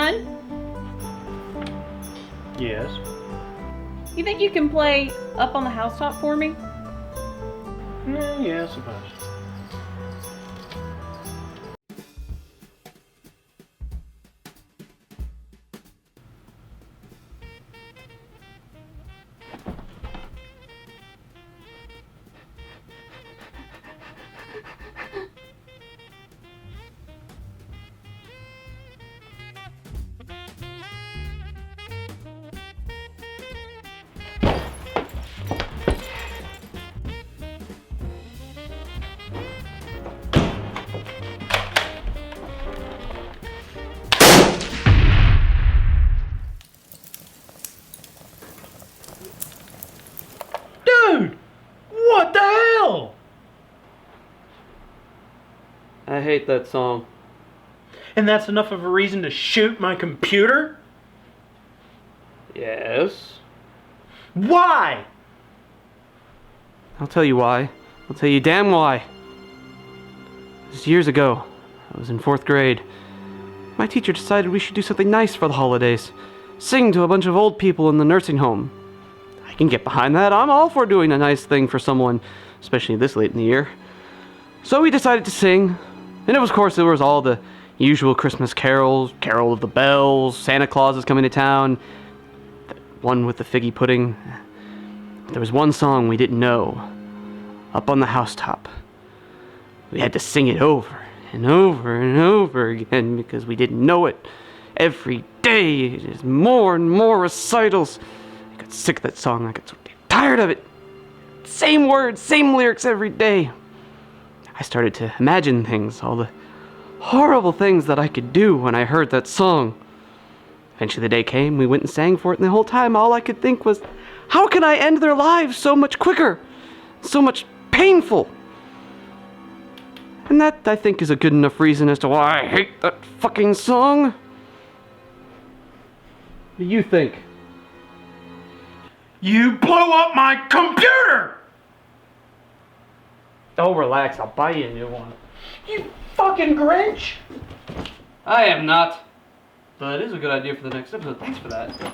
son? Yes. You think you can play Up on the Housetop for me? Yeah, I suppose. Dude! What the hell? I hate that song. And that's enough of a reason to shoot my computer? Yes. Why? I'll tell you why. I'll tell you damn why. It was years ago. I was in 4th grade. My teacher decided we should do something nice for the holidays. Sing to a bunch of old people in the nursing home. I can get behind that. I'm all for doing a nice thing for someone, especially this late in the year. So we decided to sing. And of course, there was all the usual Christmas carols, Carol of the Bells, Santa Claus is coming to town, that one with the figgy pudding. There was one song we didn't know, Up on the Housetop. We had to sing it over and over and over again because we didn't know it. Every day, there's more and more recitals. I got sick of that song. I got so tired of it. Same words, same lyrics every day. I started to imagine things, all the horrible things that I could do when I heard that song. Eventually the day came, we went and sang for it, and the whole time all I could think was, how can I end their lives so much quicker? So much painful? And that, I think, is a good enough reason as to why I hate that fucking song. What do you think? You blew up my computer! Oh, relax, I'll buy you a new one. You fucking Grinch! I am not. But it is a good idea for the next episode. Thanks for that.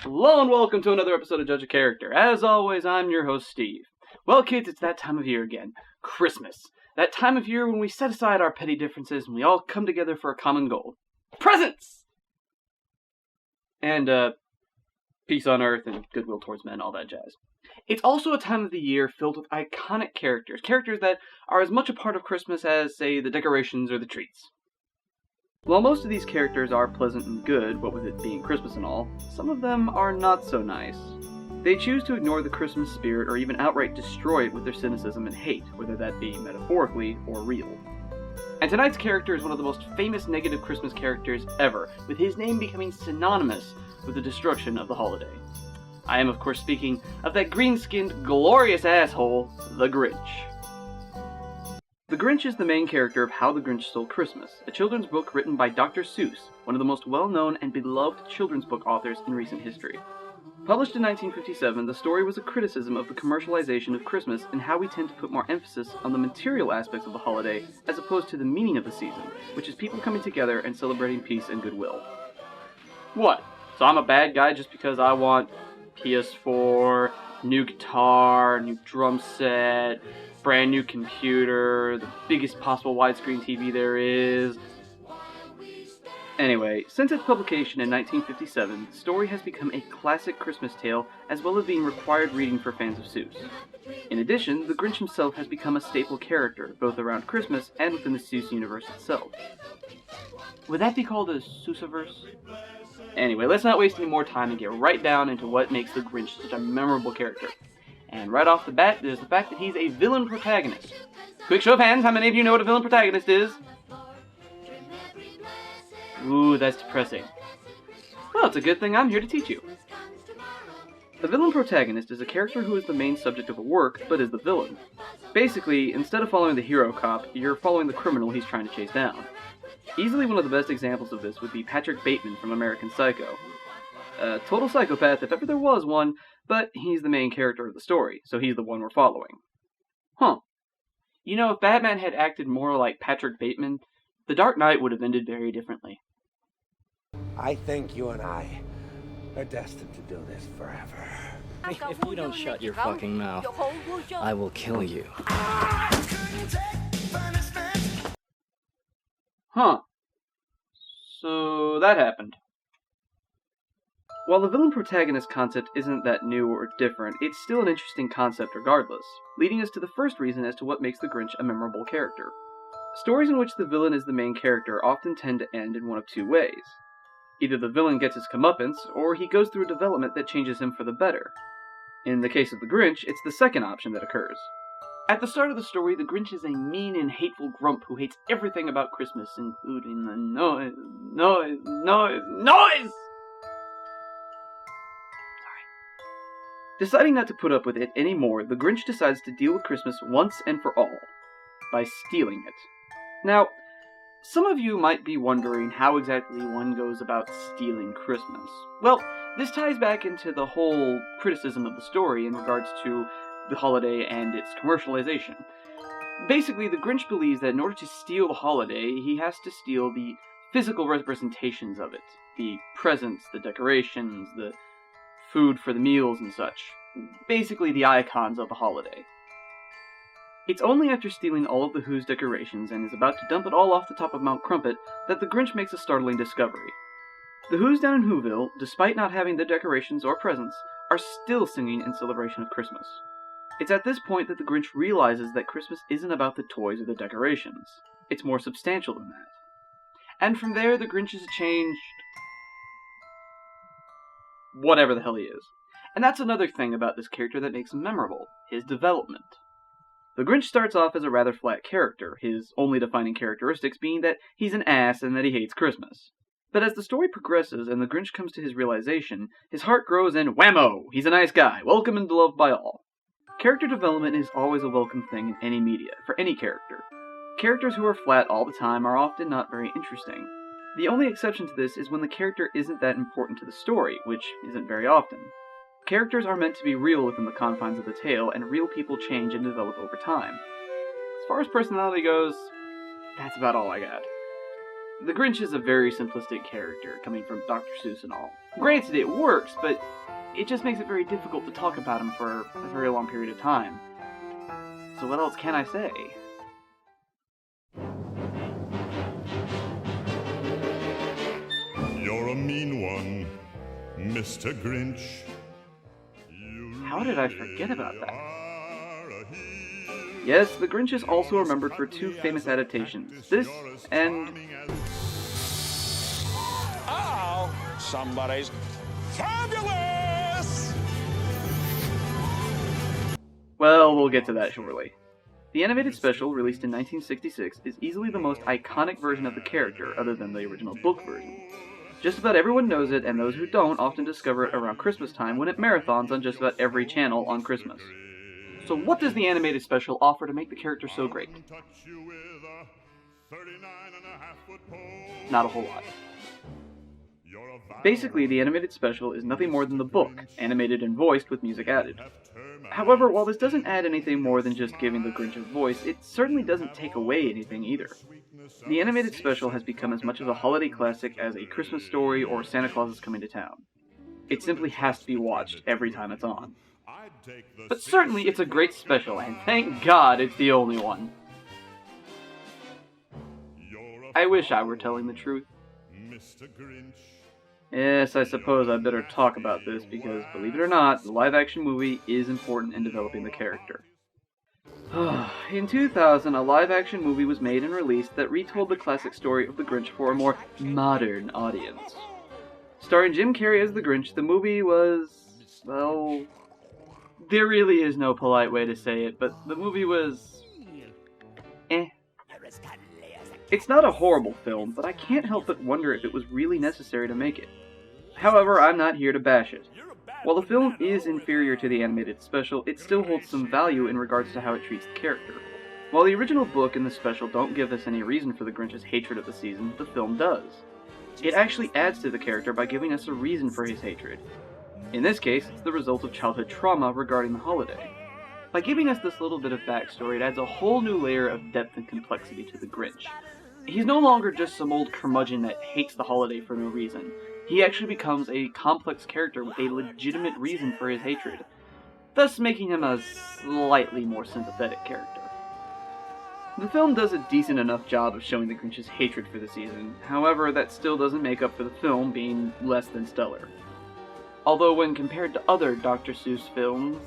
Hello and welcome to another episode of Judge a Character. As always, I'm your host, Steve. Well, kids, it's that time of year again. Christmas. That time of year when we set aside our petty differences and we all come together for a common goal. Presents! And, peace on earth and goodwill towards men, all that jazz. It's also a time of the year filled with iconic characters. Characters that are as much a part of Christmas as, say, the decorations or the treats. While most of these characters are pleasant and good, what with it being Christmas and all, some of them are not so nice. They choose to ignore the Christmas spirit or even outright destroy it with their cynicism and hate, whether that be metaphorically or real. And tonight's character is one of the most famous negative Christmas characters ever, with his name becoming synonymous with the destruction of the holiday. I am of course speaking of that green-skinned, glorious asshole, the Grinch. The Grinch is the main character of How the Grinch Stole Christmas, a children's book written by Dr. Seuss, one of the most well-known and beloved children's book authors in recent history. Published in 1957, the story was a criticism of the commercialization of Christmas and how we tend to put more emphasis on the material aspects of the holiday as opposed to the meaning of the season, which is people coming together and celebrating peace and goodwill. What? So I'm a bad guy just because I want PS4, new guitar, new drum set, brand new computer, the biggest possible widescreen TV there is. Anyway, since its publication in 1957, the story has become a classic Christmas tale as well as being required reading for fans of Seuss. In addition, the Grinch himself has become a staple character, both around Christmas and within the Seuss universe itself. Would that be called a Seussiverse? Anyway, let's not waste any more time and get right down into what makes the Grinch such a memorable character. And right off the bat, there's the fact that he's a villain protagonist. Quick show of hands, how many of you know what a villain protagonist is? Ooh, that's depressing. Well, it's a good thing I'm here to teach you. The villain protagonist is a character who is the main subject of a work, but is the villain. Basically, instead of following the hero cop, you're following the criminal he's trying to chase down. Easily one of the best examples of this would be Patrick Bateman from American Psycho. A total psychopath if ever there was one, but he's the main character of the story, so he's the one we're following. Huh. You know, if Batman had acted more like Patrick Bateman, The Dark Knight would have ended very differently. I think you and I are destined to do this forever. If you don't shut your fucking mouth, I will kill you. Huh. So that happened. While the villain protagonist concept isn't that new or different, it's still an interesting concept regardless, leading us to the first reason as to what makes the Grinch a memorable character. Stories in which the villain is the main character often tend to end in one of two ways. Either the villain gets his comeuppance, or he goes through a development that changes him for the better. In the case of the Grinch, it's the second option that occurs. At the start of the story, the Grinch is a mean and hateful grump who hates everything about Christmas, including the noise. Deciding not to put up with it anymore, the Grinch decides to deal with Christmas once and for all, by stealing it. Now, some of you might be wondering how exactly one goes about stealing Christmas. Well, this ties back into the whole criticism of the story in regards to the holiday and its commercialization. Basically, the Grinch believes that in order to steal the holiday, he has to steal the physical representations of it. The presents, the decorations, the food for the meals and such. Basically the icons of the holiday. It's only after stealing all of the Who's decorations and is about to dump it all off the top of Mount Crumpet that the Grinch makes a startling discovery. The Who's down in Whoville, despite not having the decorations or presents, are still singing in celebration of Christmas. It's at this point that the Grinch realizes that Christmas isn't about the toys or the decorations. It's more substantial than that. And from there, the Grinch is changed whatever the hell he is. And that's another thing about this character that makes him memorable, his development. The Grinch starts off as a rather flat character, his only defining characteristics being that he's an ass and that he hates Christmas. But as the story progresses and the Grinch comes to his realization, his heart grows and whammo! He's a nice guy, welcome and beloved by all. Character development is always a welcome thing in any media, for any character. Characters who are flat all the time are often not very interesting. The only exception to this is when the character isn't that important to the story, which isn't very often. Characters are meant to be real within the confines of the tale, and real people change and develop over time. As far as personality goes, that's about all I got. The Grinch is a very simplistic character, coming from Dr. Seuss and all. Granted, it works, but it just makes it very difficult to talk about him for a very long period of time. So what else can I say? You're a mean one, Mr. Grinch. How did I forget about that? Yes, the Grinch is also remembered for two famous adaptations. This and... Uh-oh! Somebody's fabulous! Well, we'll get to that shortly. The animated special, released in 1966, is easily the most iconic version of the character, other than the original book version. Just about everyone knows it, and those who don't often discover it around Christmas time when it marathons on just about every channel on Christmas. So what does the animated special offer to make the character so great? Not a whole lot. Basically, the animated special is nothing more than the book, animated and voiced with music added. However, while this doesn't add anything more than just giving the Grinch a voice, it certainly doesn't take away anything either. The animated special has become as much of a holiday classic as A Christmas Story or Santa Claus is Coming to Town. It simply has to be watched every time it's on. But certainly it's a great special, and thank God it's the only one. I wish I were telling the truth. Yes, I suppose I better talk about this because, believe it or not, the live-action movie is important in developing the character. In 2000, a live-action movie was made and released that retold the classic story of the Grinch for a more modern audience. Starring Jim Carrey as the Grinch, the movie was... well... there really is no polite way to say it, but the movie was... eh. It's not a horrible film, but I can't help but wonder if it was really necessary to make it. However, I'm not here to bash it. While the film is inferior to the animated special, it still holds some value in regards to how it treats the character. While the original book and the special don't give us any reason for the Grinch's hatred of the season, the film does. It actually adds to the character by giving us a reason for his hatred. In this case, it's the result of childhood trauma regarding the holiday. By giving us this little bit of backstory, it adds a whole new layer of depth and complexity to the Grinch. He's no longer just some old curmudgeon that hates the holiday for no reason. He actually becomes a complex character with a legitimate reason for his hatred, thus making him a slightly more sympathetic character. The film does a decent enough job of showing the Grinch's hatred for the season, however, that still doesn't make up for the film being less than stellar. Although when compared to other Dr. Seuss films...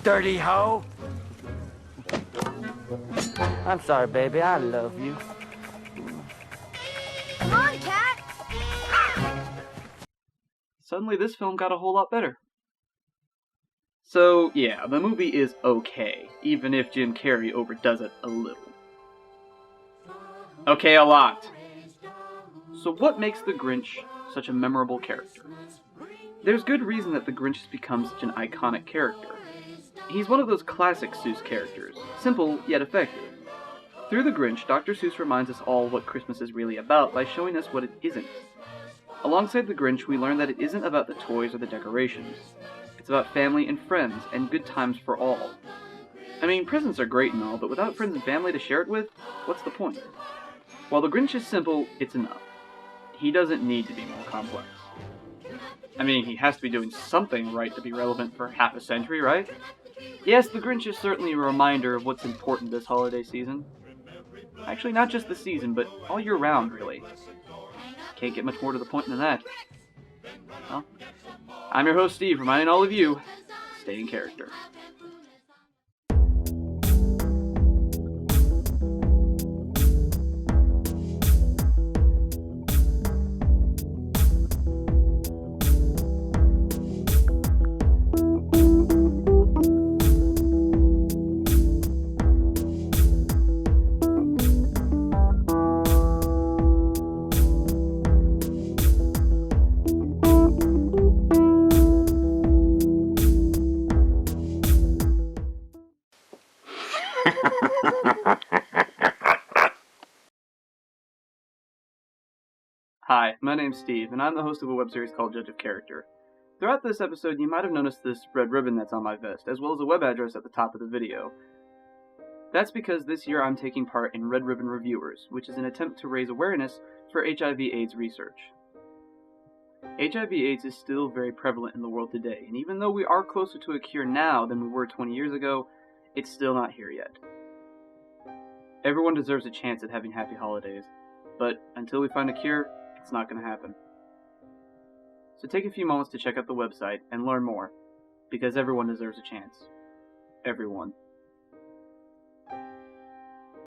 Dirty hoe! I'm sorry, baby, I love you. Come on, cat! Suddenly this film got a whole lot better. So, yeah, the movie is okay, even if Jim Carrey overdoes it a little. Okay, a lot. So what makes the Grinch such a memorable character? There's good reason that the Grinch has become such an iconic character. He's one of those classic Seuss characters, simple yet effective. Through the Grinch, Dr. Seuss reminds us all what Christmas is really about by showing us what it isn't. Alongside the Grinch, we learn that it isn't about the toys or the decorations. It's about family and friends, and good times for all. I mean, presents are great and all, but without friends and family to share it with, what's the point? While the Grinch is simple, it's enough. He doesn't need to be more complex. I mean, he has to be doing something right to be relevant for half a century, right? Yes, the Grinch is certainly a reminder of what's important this holiday season. Actually, not just the season, but all year round, really. Can't get much more to the point than that. Well, I'm your host, Steve, reminding all of you, stay in character. Hi, my name's Steve, and I'm the host of a web series called Judge of Character. Throughout this episode, you might have noticed this red ribbon that's on my vest, as well as a web address at the top of the video. That's because this year I'm taking part in Red Ribbon Reviewers, which is an attempt to raise awareness for HIV/AIDS research. HIV/AIDS is still very prevalent in the world today, and even though we are closer to a cure now than we were 20 years ago, it's still not here yet. Everyone deserves a chance at having happy holidays, but until we find a cure, it's not going to happen. So take a few moments to check out the website and learn more, because everyone deserves a chance. Everyone.